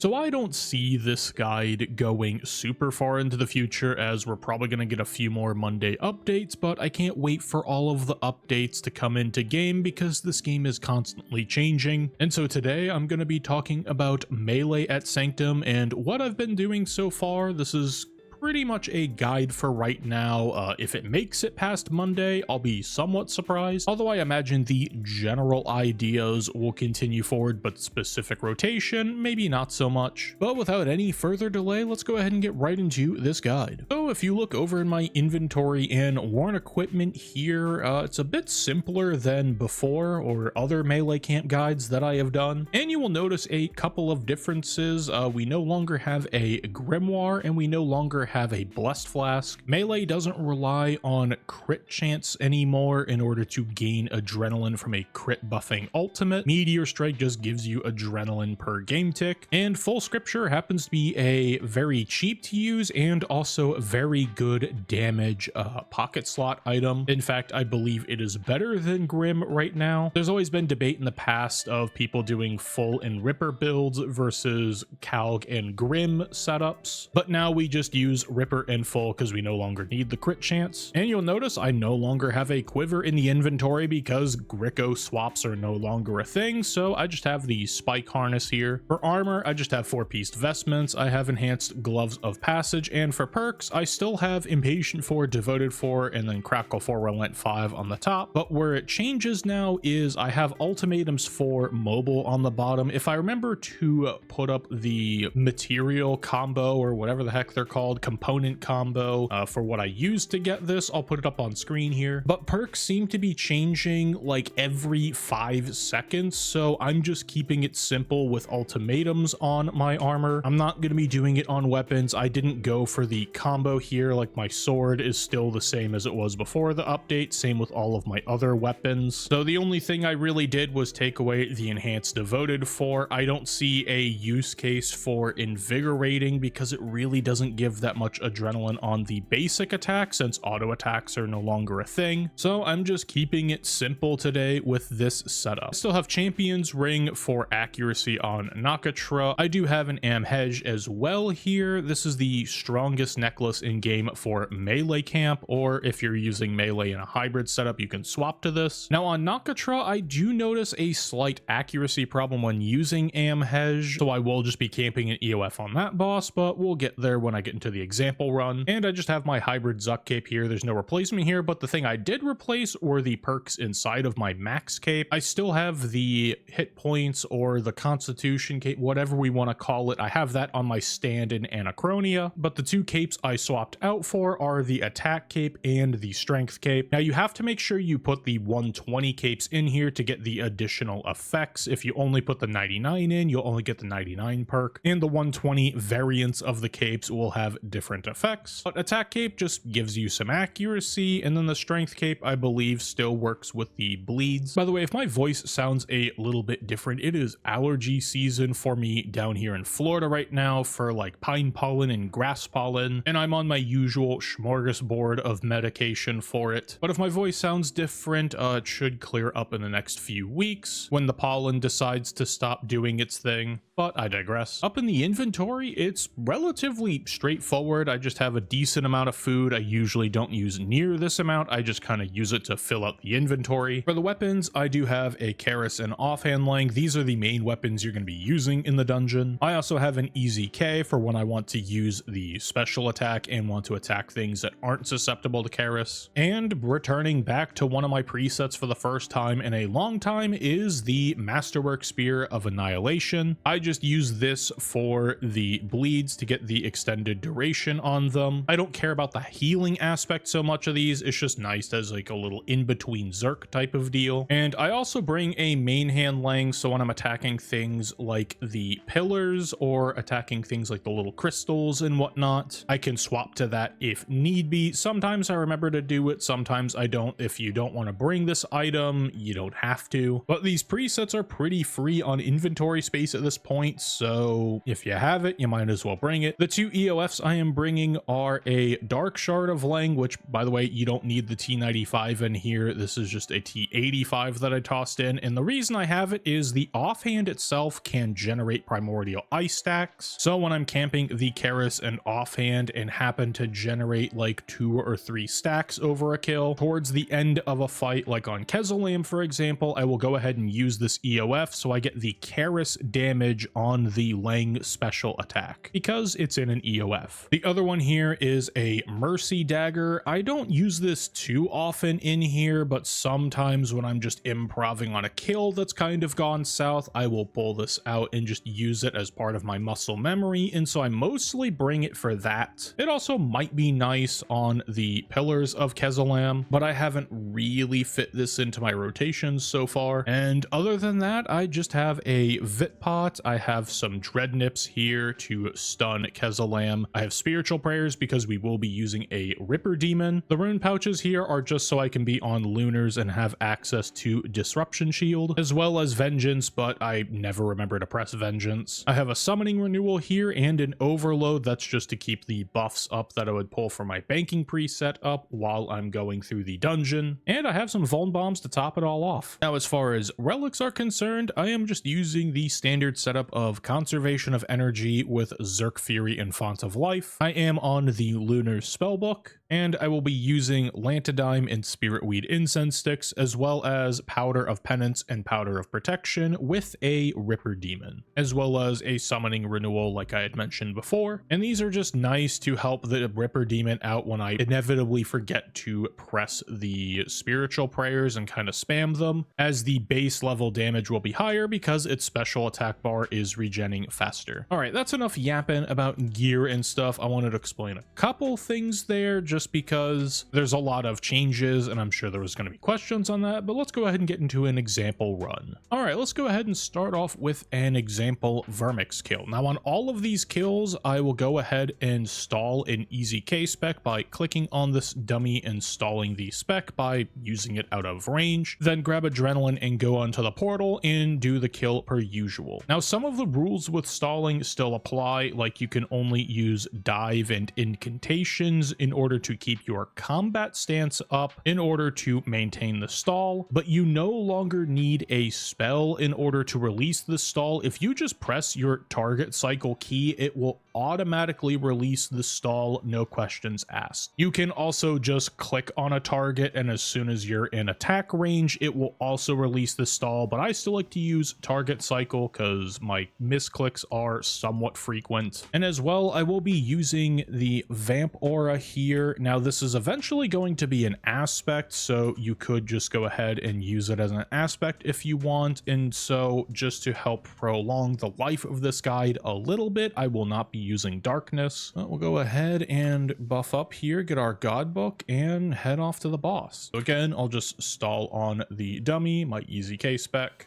So I don't see this guide going super far into the future, as we're probably going to get a few more Monday updates, but I can't wait for all of the updates to come into game because this game is constantly changing. And so today I'm going to be talking about melee at Sanctum and what I've been doing so far. This is pretty much a guide for right now. If it makes it past Monday, I'll be somewhat surprised, although I imagine the general ideas will continue forward, but specific rotation, maybe not so much. But without any further delay, let's go ahead and get right into this guide. So if you look over in my inventory and worn equipment here, it's a bit simpler than before or other melee camp guides that I have done, and you will notice a couple of differences. We no longer have a grimoire and we no longer have a blessed flask. Melee doesn't rely on crit chance anymore in order to gain adrenaline from a crit buffing ultimate. Meteor Strike just gives you adrenaline per game tick, and Full Scripture happens to be a very cheap to use and also very good damage pocket slot item. In fact, I believe it is better than Grim right now. There's always been debate in the past of people doing full and Ripper builds versus Calg and Grim setups, but now we just use Ripper and full because we no longer need the crit chance. And you'll notice I no longer have a quiver in the inventory because Gricko swaps are no longer a thing, so I just have the spike harness here. For armor, I just have 4-pieced vestments. I have enhanced gloves of passage, and for perks, I still have impatient 4, devoted 4, and then crackle 4, relent 5 on the top. But where it changes now is I have ultimatums for mobile on the bottom. If I remember to put up the material combo or whatever the heck they're called, component combo for what I used to get this, I'll put it up on screen here. But perks seem to be changing like every 5 seconds, so I'm just keeping it simple with ultimatums on my armor. I'm not going to be doing it on weapons. I didn't go for the combo here. Like, my sword is still the same as it was before the update, same with all of my other weapons. So the only thing I really did was take away the enhanced devoted 4. I don't see a use case for invigorating because it really doesn't give that much adrenaline on the basic attack since auto attacks are no longer a thing. So I'm just keeping it simple today with this setup. I still have Champion's Ring for accuracy on Nakatra. I do have an Amhej as well here. This is the strongest necklace in game for melee camp, or if you're using melee in a hybrid setup, you can swap to this. Now on Nakatra, I do notice a slight accuracy problem when using Amhej, so I will just be camping an EOF on that boss, but we'll get there when I get into the example run. And I just have my hybrid Zuck cape here. There's no replacement here, but the thing I did replace were the perks inside of my max cape. I still have the hit points or the constitution cape, whatever we want to call it. I have that on my stand in Anachronia, but the 2 capes I swapped out for are the attack cape and the strength cape. Now you have to make sure you put the 120 capes in here to get the additional effects. If you only put the 99 in, you'll only get the 99 perk, and the 120 variants of the capes will have different effects. But attack cape just gives you some accuracy, and then the strength cape I believe still works with the bleeds. By the way, if my voice sounds a little bit different, it is allergy season for me down here in Florida right now for like pine pollen and grass pollen, and I'm on my usual smorgasbord of medication for it. But if my voice sounds different, it should clear up in the next few weeks when the pollen decides to stop doing its thing. But I digress. Up in the inventory, it's relatively straightforward. I just have a decent amount of food. I usually don't use near this amount. I just kind of use it to fill out the inventory. For the weapons, I do have a Karis and offhandling. These are the main weapons you're going to be using in the dungeon. I also have an Easy K for when I want to use the special attack and want to attack things that aren't susceptible to Karis. And returning back to one of my presets for the first time in a long time is the Masterwork Spear of Annihilation. I just use this for the bleeds to get the extended duration on them. I don't care about the healing aspect so much of these. It's just nice as like a little in-between Zerk type of deal. And I also bring a main handling, so when I'm attacking things like the pillars or attacking things like the little crystals and whatnot, I can swap to that if need be. Sometimes I remember to do it, sometimes I don't. If you don't want to bring this item, you don't have to. But these presets are pretty free on inventory space at this point, so if you have it, you might as well bring it. The 2 EOFs I am bringing are a Dark Shard of Lang, which, by the way, you don't need the T95 in here. This is just a T85 that I tossed in, and the reason I have it is the offhand itself can generate primordial ice stacks. So when I'm camping the Karis and offhand and happen to generate like 2 or 3 stacks over a kill towards the end of a fight, like on Kezalam, for example, I will go ahead and use this EOF so I get the Karis damage on the Lang special attack because it's in an EOF. The other one here is a Mercy Dagger. I don't use this too often in here, but sometimes when I'm just improving on a kill that's kind of gone south, I will pull this out and just use it as part of my muscle memory, and so I mostly bring it for that. It also might be nice on the Pillars of Kezalam, but I haven't really fit this into my rotations so far. And other than that, I just have a Vitpot. I have some Dreadnips here to stun Kezalam. I have Spiritual Prayers because we will be using a Ripper Demon. The rune pouches here are just so I can be on Lunars and have access to Disruption Shield, as well as Vengeance, but I never remember to press Vengeance. I have a Summoning Renewal here and an Overload. That's just to keep the buffs up that I would pull for my Banking preset up while I'm going through the dungeon. And I have some Vuln Bombs to top it all off. Now, as far as relics are concerned, I am just using the standard setup of Conservation of Energy with Zerk Fury and Font of Life. I am on the Lunar Spellbook, and I will be using Lantidime and Spiritweed Incense Sticks, as well as Powder of Penance and Powder of Protection with a Ripper Demon, as well as a Summoning Renewal like I had mentioned before. And these are just nice to help the Ripper Demon out when I inevitably forget to press the Spiritual Prayers and kind of spam them, as the base level damage will be higher because its special attack bar is regenning faster. All right, that's enough yapping about gear and stuff. I wanted to explain a couple things there just because there's a lot of changes and I'm sure there was going to be questions on that, but let's go ahead and get into an example run. All right, let's go ahead and start off with an example Vermyx kill. Now on all of these kills, I will go ahead and stall an easy K spec by clicking on this dummy and stalling the spec by using it out of range, then grab Adrenaline and go onto the portal and do the kill per usual. Now some of the rules with stalling still apply, like you can only use dive and incantations in order to keep your combat stance up in order to maintain the stall, but you no longer need a spell in order to release the stall. If you just press your target cycle key, it will automatically release the stall, no questions asked. You can also just click on a target and as soon as you're in attack range, it will also release the stall, but I still like to use target cycle because my misclicks are somewhat frequent. And as well, I will be using the Vamp Aura here. Now this is eventually going to be an aspect, so you could just go ahead and use it as an aspect if you want. And so just to help prolong the life of this guide a little bit, I will not be using darkness. We'll go ahead and buff up here, get our god book, and head off to the boss. So again, I'll just stall on the dummy, my easy K spec.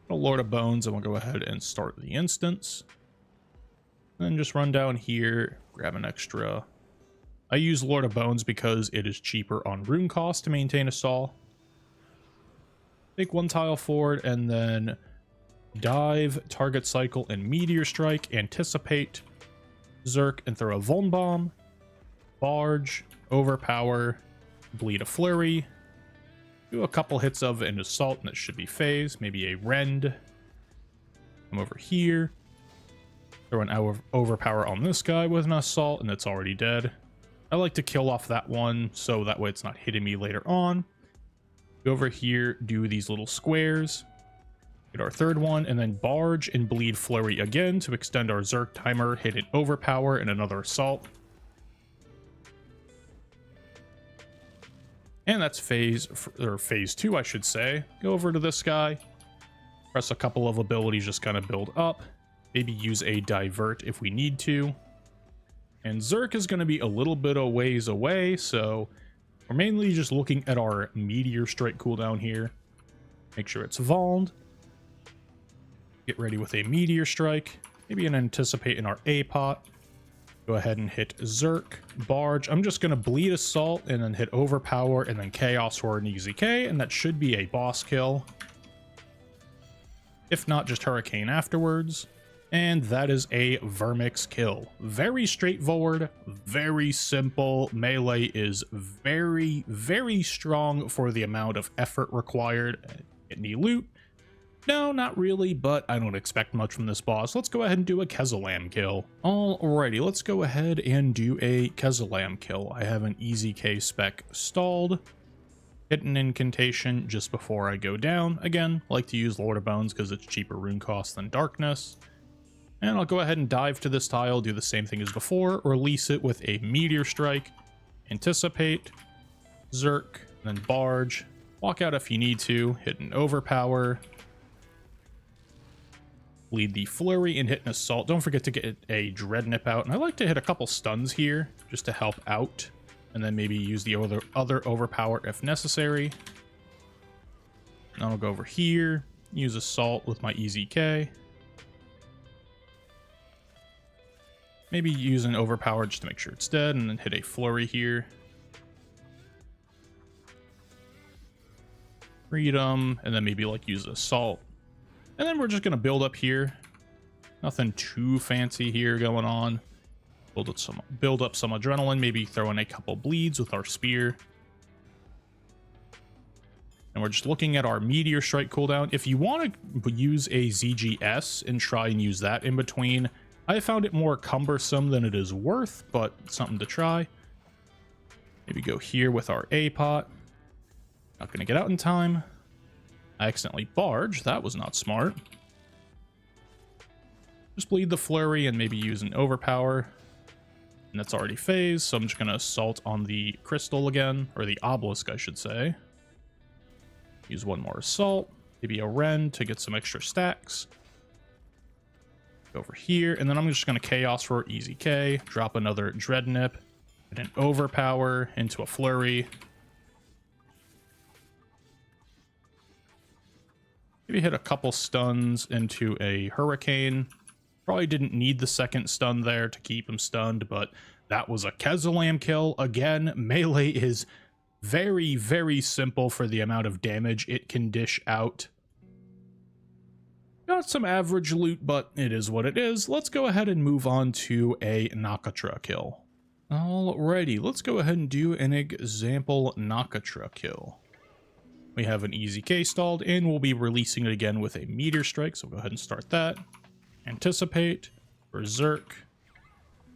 A Lord of Bones, and we'll go ahead and start the instance. Then just run down here, grab an extra. I use Lord of Bones because it is cheaper on rune cost to maintain a stall. Take one tile forward and then dive, target cycle, and meteor strike, anticipate, Zerk, and throw a Vuln Bomb, barge, overpower, bleed a flurry, do a couple hits of an assault, and it should be phase, maybe a rend. Come over here, throw an overpower on this guy with an assault, and it's already dead. I like to kill off that one so that way it's not hitting me later on. Go over here, do these little squares, get our third one, and then barge and bleed flurry again to extend our Zerk timer, hit an overpower and another assault. And that's phase 2, I should say. Go over to this guy, press a couple of abilities, just kind of build up, maybe use a divert if we need to. And Zerk is going to be a little bit of ways away, so we're mainly just looking at our meteor strike cooldown here. Make sure it's Vulned. Get ready with a meteor strike, maybe an anticipate in our A-pot. Go ahead and hit Zerk, barge. I'm just going to bleed assault and then hit overpower and then chaos for an easy K, and that should be a boss kill. If not, just hurricane afterwards. And that is a Vermyx kill. Very straightforward, very simple. Melee is very, very strong for the amount of effort required. Any loot? No, not really, but I don't expect much from this boss. Let's go ahead and do a Kezalam kill. Alrighty, let's go ahead and do a Kezalam kill. I have an easy K spec stalled. Hit an incantation just before I go down. Again, like to use Lord of Bones because it's cheaper rune cost than Darkness. And I'll go ahead and dive to this tile, do the same thing as before, release it with a Meteor Strike, Anticipate, Zerk, then Barge, walk out if you need to, hit an Overpower, lead the Flurry, and hit an Assault. Don't forget to get a Dreadnip out, and I like to hit a couple stuns here, just to help out, and then maybe use the other Overpower if necessary. And I'll go over here, use Assault with my Easy K. Maybe use an Overpower just to make sure it's dead, and then hit a Flurry here. Freedom, and then maybe like use Assault. And then we're just going to build up here. Nothing too fancy here going on. Build up some adrenaline, maybe throw in a couple bleeds with our spear. And we're just looking at our Meteor Strike cooldown. If you want to use a ZGS and try and use that in between, I found it more cumbersome than it is worth, but something to try. Maybe go here with our A-pot. Not going to get out in time. I accidentally barge. That was not smart. Just bleed the Flurry and maybe use an Overpower. And that's already phased, so I'm just going to Assault on the Crystal again, or the Obelisk, I should say. Use one more Assault. Maybe a Rend to get some extra stacks. Over here, and then I'm just going to Chaos Roar, Easy K, drop another Dreadnip, and an Overpower into a Flurry. Maybe hit a couple stuns into a Hurricane. Probably didn't need the second stun there to keep him stunned, but that was a Kezalam kill. Again, melee is very, very simple for the amount of damage it can dish out. Got some average loot, but it is what it is. Let's go ahead and move on to a Nakatra kill. Alrighty, let's go ahead and do an example Nakatra kill. We have an Easy K stalled, and we'll be releasing it again with a Meteor Strike, so we'll go ahead and start that. Anticipate, Berserk,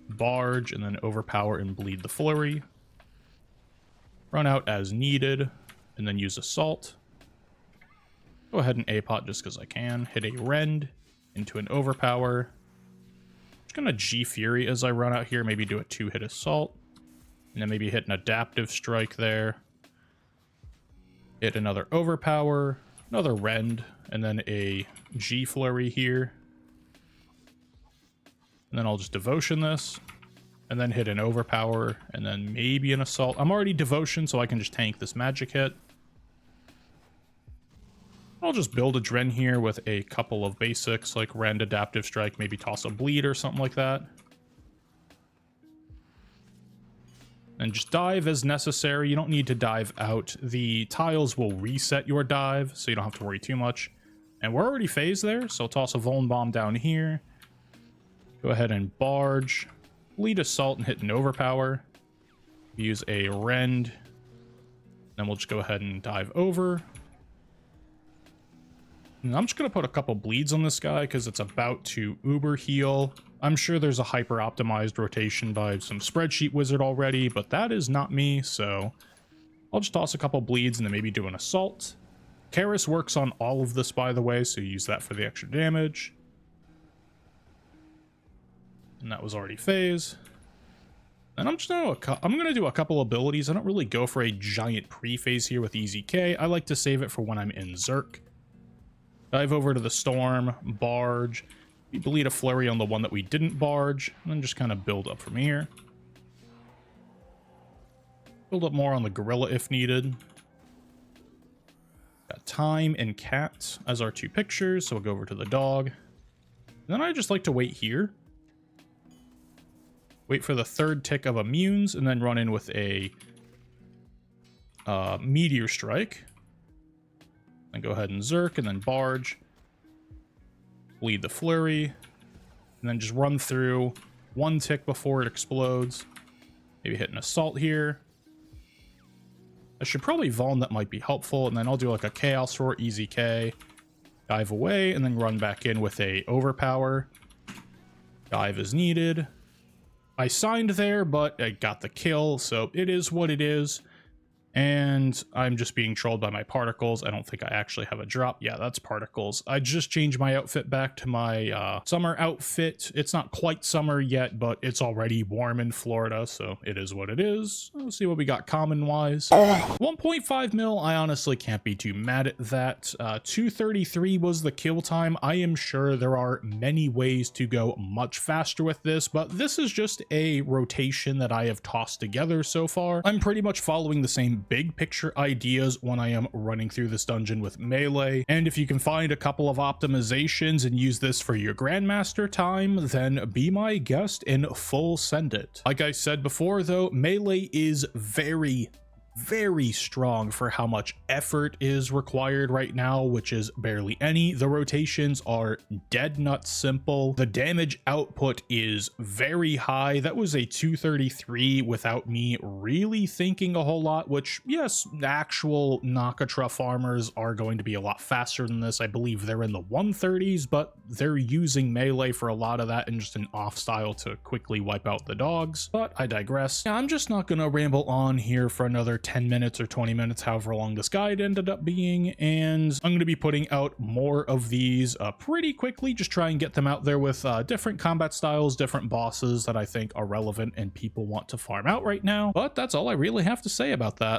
Barge, and then Overpower and bleed the Flurry. Run out as needed, and then use Assault. Go ahead and A-pot just because I can. Hit a Rend into an Overpower. Just gonna G-Fury as I run out here. Maybe do a 2-hit Assault. And then maybe hit an Adaptive Strike there. Hit another Overpower. Another Rend. And then a G-Flurry here. And then I'll just Devotion this. And then hit an Overpower. And then maybe an Assault. I'm already Devotion, so I can just tank this magic hit. I'll just build a Dren here with a couple of basics like Rend, Adaptive Strike, maybe toss a Bleed or something like that. And just dive as necessary. You don't need to dive out. The tiles will reset your dive, so you don't have to worry too much. And we're already phased there, so toss a Vuln Bomb down here. Go ahead and Barge. Lead Assault and hit an Overpower. Use a Rend. Then we'll just go ahead and dive over. And I'm just going to put a couple bleeds on this guy because it's about to uber heal. I'm sure there's a hyper optimized rotation by some spreadsheet wizard already, but that is not me, so I'll just toss a couple bleeds and then maybe do an Assault. Karis works on all of this, by the way, so use that for the extra damage. And that was already phase. And I'm going to do a couple abilities. I don't really go for a giant pre-phase here with Easy K. I like to save it for when I'm in Zerk. Dive over to the Storm, Barge, we bleed a Flurry on the one that we didn't barge, and then just kind of build up from here. Build up more on the Gorilla if needed. Got Time and Cat as our two pictures, so we'll go over to the dog. And then I just like to wait here. Wait for the third tick of immunes, and then run in with a Meteor Strike. And go ahead and Zerk, and then Barge. Bleed the Flurry. and then just run through 1 tick before it explodes. Maybe hit an assault here. I should probably Vaughn, that might be helpful, and then I'll do like a Chaos Roar, easy K. Dive away, and then run back in with a Overpower. Dive is needed. I signed there, but I got the kill, so it is what it is. And I'm just being trolled by my particles. I don't think I actually have a drop. Yeah, that's particles. I just changed my outfit back to my summer outfit. It's not quite summer yet, but it's already warm in Florida, so it is what it is. Let's see what we got common-wise. 1.5 mil, I honestly can't be too mad at that. 233 was the kill time. I am sure there are many ways to go much faster with this, but this is just a rotation that I have tossed together so far. I'm pretty much following the same big picture ideas when I am running through this dungeon with melee, and if you can find a couple of optimizations and use this for your grandmaster time, then be my guest and full send it. Like I said before though, melee is very strong for how much effort is required right now, which is barely any. The rotations are dead nuts simple. The damage output is very high. That was a 233 without me really thinking a whole lot, which yes, actual Nakatra farmers are going to be a lot faster than this. I believe they're in the 130s, but they're using melee for a lot of that and just an off style to quickly wipe out the dogs. But I digress. Yeah, I'm just not gonna ramble on here for another 10 minutes or 20 minutes, however long this guide ended up being, and I'm going to be putting out more of these pretty quickly, just try and get them out there with different combat styles, different bosses that I think are relevant and people want to farm out right now. But that's all I really have to say about that.